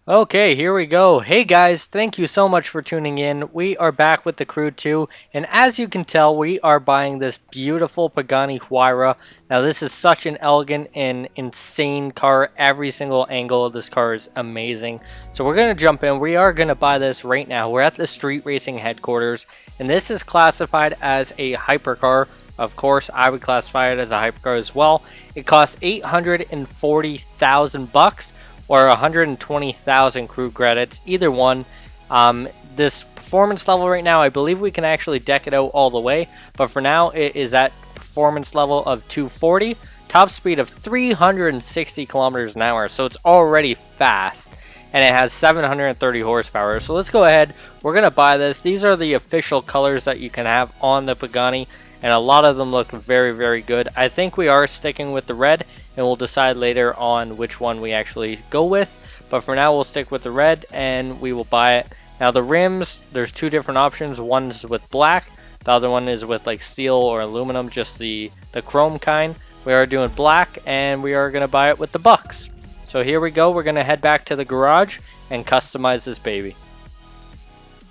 Okay, here we go. Hey guys, thank you so much for tuning in. We are back with the crew too, and as you can tell, we are buying this beautiful Pagani Huayra. Now this is such an elegant and insane car. Every single angle of this car is amazing. So we're going to jump in. We are going to buy this right now. We're at the street racing headquarters, and this is classified as a hypercar. Of course, I would classify it as a hypercar as well. It costs 840,000 bucks or 120,000 crew credits, either one. This performance level right now, I believe we can actually deck it out all the way, but for now it is at performance level of 240, top speed of 360 kilometers an hour, so it's already fast, and it has 730 horsepower. So let's go ahead, we're going to buy this. These are the official colors that you can have on the Pagani, and a lot of them look very, very good. I think we are sticking with the red, and we'll decide later on which one we actually go with. But for now, we'll stick with the red, and we will buy it. Now, the rims, there's two different options. One's with black. The other one is with like steel or aluminum, just the chrome kind. We are doing black, and we are going to buy it with the bucks. So here we go. We're going to head back to the garage and customize this baby.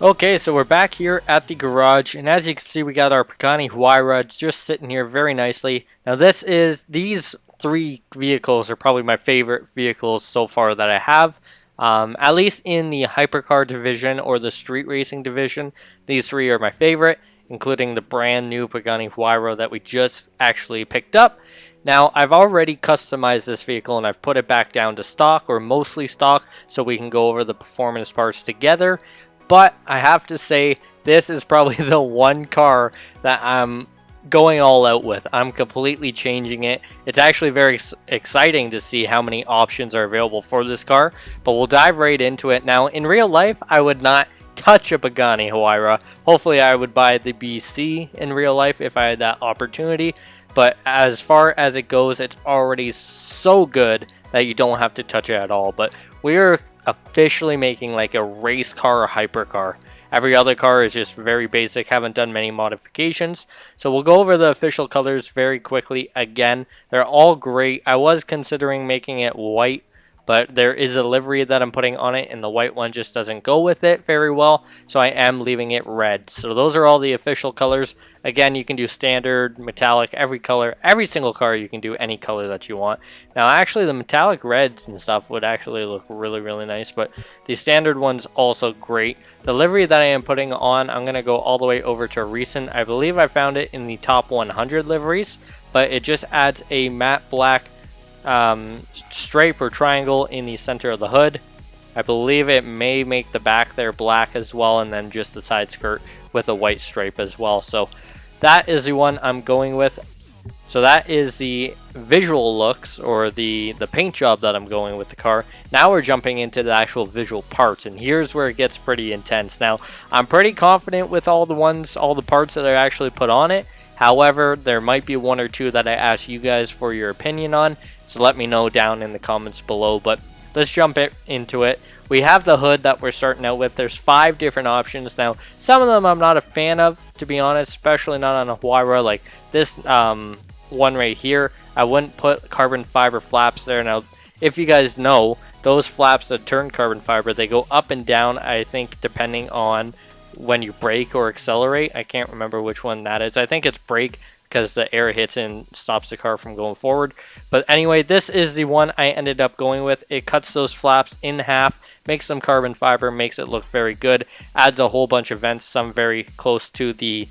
Okay, so we're back here at the garage, and as you can see, we got our Pagani Huayra just sitting here very nicely. Now these three vehicles are probably my favorite vehicles so far that I have. At least in the hypercar division or the street racing division, these three are my favorite, including the brand new Pagani Huayra that we just actually picked up. Now, I've already customized this vehicle and I've put it back down to stock or mostly stock so we can go over the performance parts together. But I have to say, this is probably the one car that I'm going all out with. I'm completely changing it. It's actually very exciting to see how many options are available for this car, but we'll dive right into it. Now, in real life, I would not touch a Pagani Huayra. Hopefully, I would buy the BC in real life if I had that opportunity, but as far as it goes, it's already so good that you don't have to touch it at all. But we're officially making like a race car or hypercar. Every other car is just very basic, haven't done many modifications. So we'll go over the official colors very quickly again. They're all great. I was considering making it white, but there is a livery that I'm putting on it, and the white one just doesn't go with it very well, so I am leaving it red. So those are all the official colors. Again, you can do standard, metallic, every color, every single car you can do any color that you want. Now, actually, the metallic reds and stuff would actually look really, really nice, but the standard one's also great. The livery that I am putting on, I'm going to go all the way over to recent. I believe I found it in the top 100 liveries, but it just adds a matte black stripe or triangle in the center of the hood. I believe it may make the back there black as well, and then just the side skirt with a white stripe as well. So that is the one I'm going with. So that is the visual looks or the paint job that I'm going with the car. Now we're jumping into the actual visual parts, and here's where it gets pretty intense. Now, I'm pretty confident with all the parts that I actually put on it. However, there might be one or two that I ask you guys for your opinion on, so let me know down in the comments below. But let's jump into it. We have the hood that we're starting out with. There's 5 different options. Now, some of them I'm not a fan of, to be honest, especially not on a Huayra like this one right here. I wouldn't put carbon fiber flaps there. Now, if you guys know, those flaps that turn carbon fiber, they go up and down, I think, depending on when you brake or accelerate. I can't remember which one that is. I think it's brake, because the air hits and stops the car from going forward. But anyway, this is the one I ended up going with. It cuts those flaps in half, makes them carbon fiber, makes it look very good, adds a whole bunch of vents, some very close to the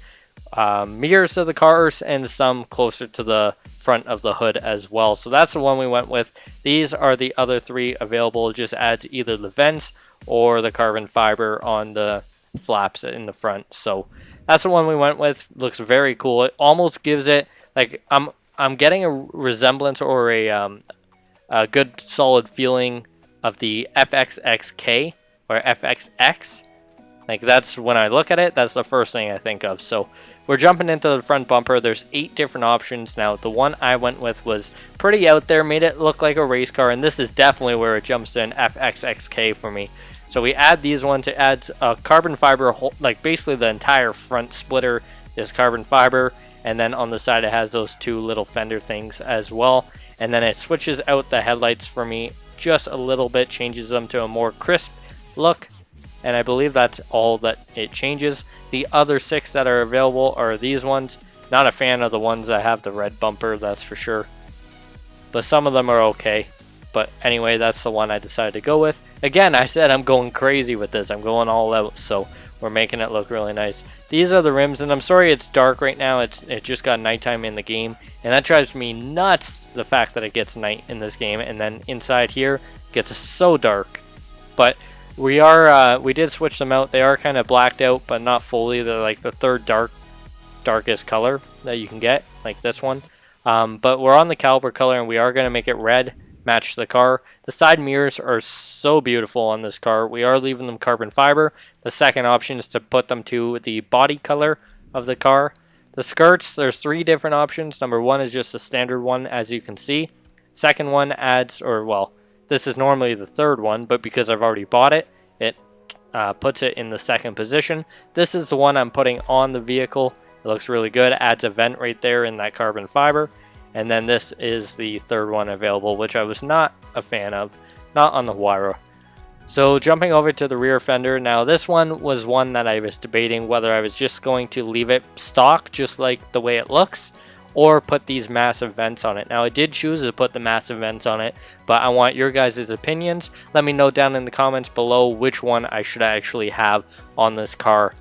mirrors of the cars and some closer to the front of the hood as well. So that's the one we went with. These are the other 3 available. It just adds either the vents or the carbon fiber on the flaps in the front. So that's the one we went with. Looks very cool. It almost gives it like I'm getting a resemblance or a good solid feeling of the FXXK or FXX. Like, that's when I look at it, that's the first thing I think of. So we're jumping into the front bumper. There's 8 different options. Now, the one I went with was pretty out there, made it look like a race car, and this is definitely where it jumps to an FXXK for me. So we add these ones. It adds a carbon fiber, like basically the entire front splitter is carbon fiber, and then on the side it has those 2 little fender things as well. And then it switches out the headlights for me just a little bit, changes them to a more crisp look. And I believe that's all that it changes. The other 6 that are available are these ones. Not a fan of the ones that have the red bumper, that's for sure. But some of them are okay. But anyway, that's the one I decided to go with. Again, I said I'm going crazy with this. I'm going all out, so we're making it look really nice. These are the rims, and I'm sorry it's dark right now. It just got nighttime in the game, and that drives me nuts, the fact that it gets night in this game, and then inside here it gets so dark. But we did switch them out. They are kind of blacked out, but not fully. They're like the third darkest color that you can get, like this one. But we're on the caliber color, and we are going to make it red, match the car. The side mirrors are so beautiful on this car. We are leaving them carbon fiber. The second option is to put them to the body color of the car. The skirts, there's 3 different options. Number 1 is just a standard one, as you can see. Second one adds, or well, this is normally the third one, but because I've already bought it, it puts it in the second position. This is the one I'm putting on the vehicle. It looks really good. Adds a vent right there in that carbon fiber. And then this is the third one available, which I was not a fan of, not on the Huayra. So jumping over to the rear fender, now this one was one that I was debating whether I was just going to leave it stock, just like the way it looks, or put these massive vents on it. Now I did choose to put the massive vents on it, but I want your guys' opinions. Let me know down in the comments below which one I should actually have on this car.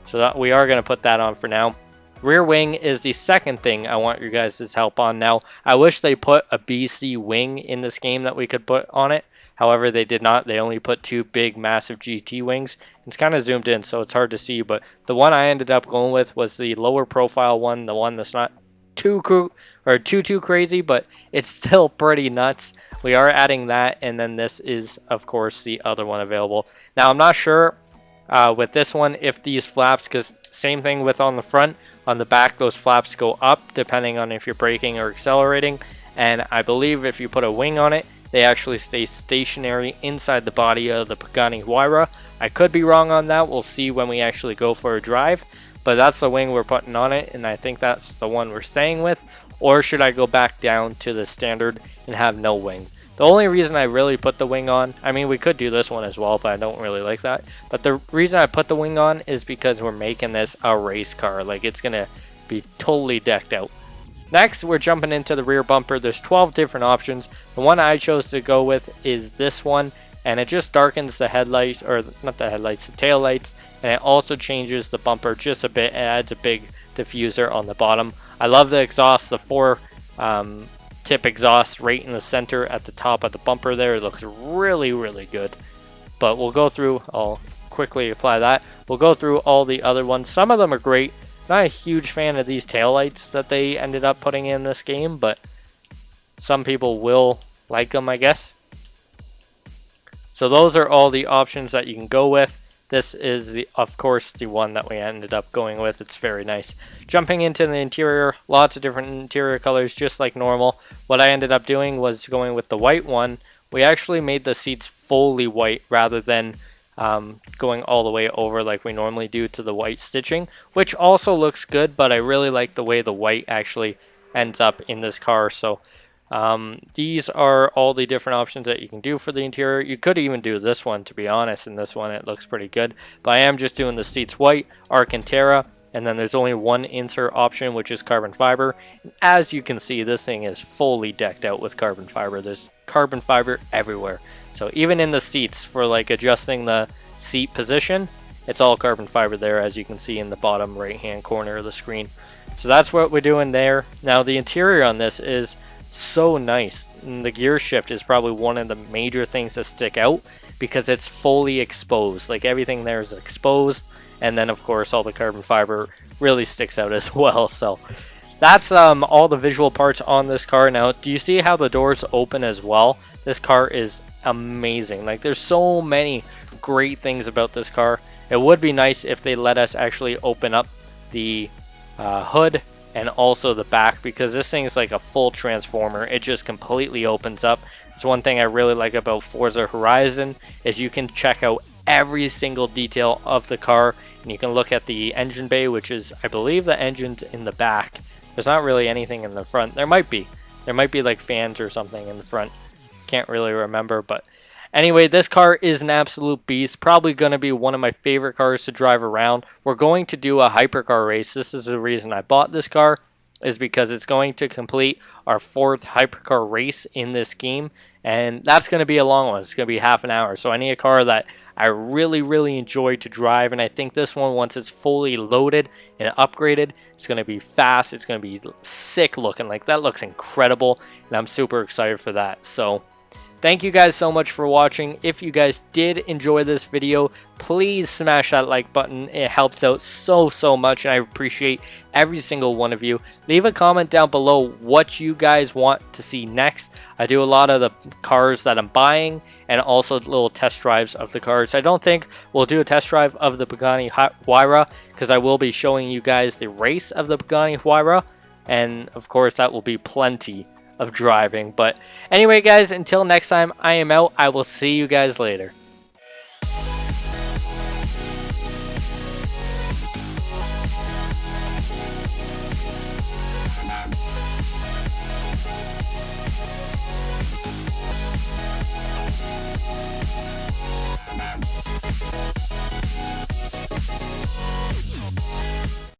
So that we are going to put that on for now. Rear wing is the second thing I want your guys' help on. Now, I wish they put a BC wing in this game that we could put on it. However, they did not. They only put 2 big, massive GT wings. It's kind of zoomed in, so it's hard to see. But the one I ended up going with was the lower profile one, the one that's not too crazy, but it's still pretty nuts. We are adding that, and then this is, of course, the other one available. Now, I'm not sure with this one if these flaps, because same thing with on the front, on the back those flaps go up depending on if you're braking or accelerating, and I believe if you put a wing on it they actually stay stationary inside the body of the Pagani Huayra. I could be wrong on that, we'll see when we actually go for a drive, but that's the wing we're putting on it, and I think that's the one we're staying with. Or should I go back down to the standard and have no wing? The only reason I really put the wing on, I mean we could do this one as well, but I don't really like that. But the reason I put the wing on is because we're making this a race car. Like, it's going to be totally decked out. Next, we're jumping into the rear bumper. There's 12 different options. The one I chose to go with is this one, and it just darkens the headlights, or not the headlights, the tail lights, and it also changes the bumper just a bit. It adds a big diffuser on the bottom. I love the exhaust, the 4 tip exhaust right in the center at the top of the bumper there. It looks really, really good. But we'll go through, I'll quickly apply that. We'll go through all the other ones. Some of them are great. Not a huge fan of these taillights that they ended up putting in this game, but some people will like them, I guess. So those are all the options that you can go with. This is, of course, the one that we ended up going with. It's very nice. Jumping into the interior, lots of different interior colors, just like normal. What I ended up doing was going with the white one. We actually made the seats fully white rather than going all the way over like we normally do to the white stitching, which also looks good, but I really like the way the white actually ends up in this car. So these are all the different options that you can do for the interior. You could even do this one, to be honest. In this one it looks pretty good, but I am just doing the seats white, Alcantara, and then there's only one insert option, which is carbon fiber. And as you can see, this thing is fully decked out with carbon fiber. There's carbon fiber everywhere. So even in the seats, for like adjusting the seat position, it's all carbon fiber there, as you can see in the bottom right hand corner of the screen. So that's what we're doing there. Now the interior on this is so nice, and the gear shift is probably one of the major things that stick out because it's fully exposed. Like, everything there is exposed, and then of course all the carbon fiber really sticks out as well. So that's all the visual parts on this car. Now, do you see how the doors open as well? This car is amazing. Like, there's so many great things about this car. It would be nice if they let us actually open up the hood and also the back, because this thing is like a full transformer. It just completely opens up. It's one thing I really like about Forza Horizon, is you can check out every single detail of the car, and you can look at the engine bay, which is, I believe, the engine's in the back. There's not really anything in the front. There might be like fans or something in the front, can't really remember, but anyway, this car is an absolute beast. Probably going to be one of my favorite cars to drive around. We're going to do a hypercar race. This is the reason I bought this car, is because it's going to complete our 4th hypercar race in this game, and that's going to be a long one. It's going to be half an hour, so I need a car that I really enjoy to drive, and I think this one, once it's fully loaded and upgraded, it's going to be fast. It's going to be sick looking. Like, that looks incredible, and I'm super excited for that. So thank you guys so much for watching. If you guys did enjoy this video, please smash that like button. It helps out so much, and I appreciate every single one of you. Leave a comment down below what you guys want to see next. I do a lot of the cars that I'm buying and also little test drives of the cars. I don't think we'll do a test drive of the Pagani Huayra, because I will be showing you guys the race of the Pagani Huayra, and of course that will be plenty of driving. But anyway guys, until next time, I am out. I will see you guys later.